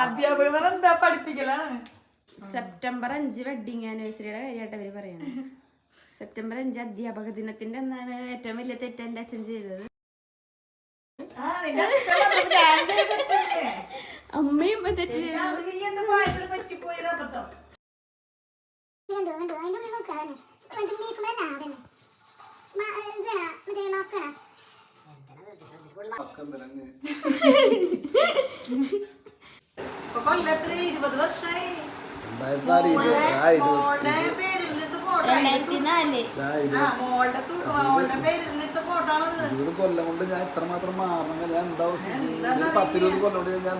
അധ്യാപകനെന്താ പഠിപ്പിക്കലാണ്. September 5 wedding ആനിവേഴ്സറിയുടെ കാര്യമായിട്ട് അവര് പറയണത്. സെപ്റ്റംബർ 5 അധ്യാപക ദിനത്തിന്റെ എന്നാണ് ഏറ്റവും വലിയ തെറ്റ് എന്റെ അച്ഛൻ ചെയ്തത്. അമ്മയും തെറ്റ് കൊല്ലത്തിന് 20 വർഷമായി. 2004 കൊല്ലം കൊണ്ട് ഞാൻ എത്രമാത്രം മാറണം. ഞാൻ എന്താ 10-20 കൊല്ലം കൊണ്ട് ഞാൻ